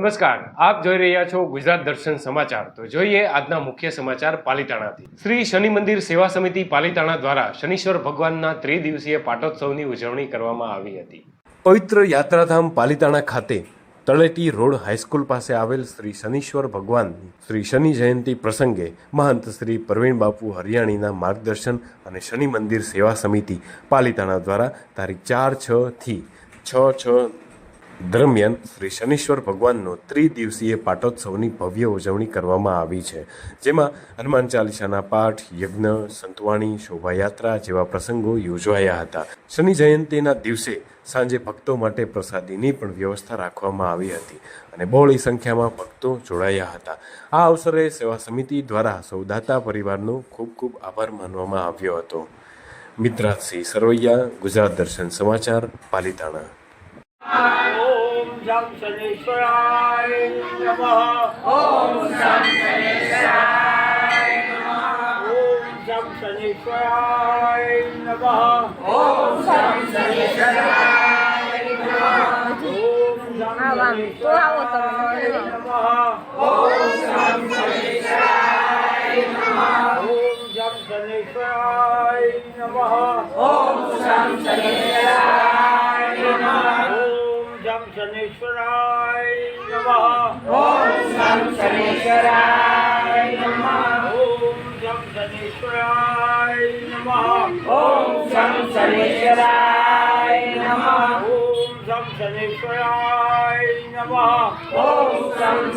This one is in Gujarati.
નમસ્કાર, આપ જોઈ રહ્યા છો ગુજરાત દર્શન સમાચાર। તો જોઈએ આજના મુખ્ય સમાચાર પાલીતાણાથી। શ્રી શનિ મંદિર સેવા સમિતિ પાલીતાણા દ્વારા શનિશ્વર ભગવાનના ત્રિદિવસીય પાટોત્સવની ઉજવણી કરવામાં આવી હતી। પવિત્ર યાત્રાધામ પાલીતાણા ખાતે તળેટી રોડ હાઈસ્કૂલ પાસે આવેલ શ્રી શનિશ્વર ભગવાન શ્રી શનિ જયંતિ પ્રસંગે મહંત શ્રી પ્રવીણ બાપુ હરિયાણીના માર્ગદર્શન અને શનિ મંદિર સેવા સમિતિ પાલીતાણા દ્વારા તારીખ 4/6 થી 6/6 દરમિયાન શ્રી શનિશ્વર ભગવાનનો ત્રિદિવસીય પાટોત્સવની ભવ્ય ઉજવણી કરવામાં આવી છે, જેમાં હનુમાન ચાલીસાના પાઠ, યજ્ઞ, સંતવાણી, શોભાયાત્રા જેવા પ્રસંગો યોજાયા હતા। શનિ જયંતિના દિવસે સાંજે ભક્તો માટે પ્રસાદીની પણ વ્યવસ્થા રાખવામાં આવી હતી અને બહોળી સંખ્યામાં ભક્તો જોડાયા હતા। આ અવસરે સેવા સમિતિ દ્વારા સૌદાતા પરિવારનો ખૂબ ખૂબ આભાર માનવામાં આવ્યો હતો। મિત્રાસિંહ સરવૈયા, ગુજરાત દર્શન સમાચાર, પાલીતાણા। ओम शं शनेश्वराय नमः। ओम शं शनेश्वराय नमः। ओम शं शनेश्वराय नमः। ओम शं शनेश्वराय नमः। ओम शं शनेश्वराय नमः। ओम शं शनेश्वराय नमः। ओम शं शनेश्वराय नमः। ओम शं शनेश्वराय नमः। शं शनेश्वराय नमः। ओम शं शनेश्वराय नमः। ओम शं शनेश्वराय नमः। ओम शं शनेश्वराय नमः। ओम शं शनेश्वराय नमः। ओम शं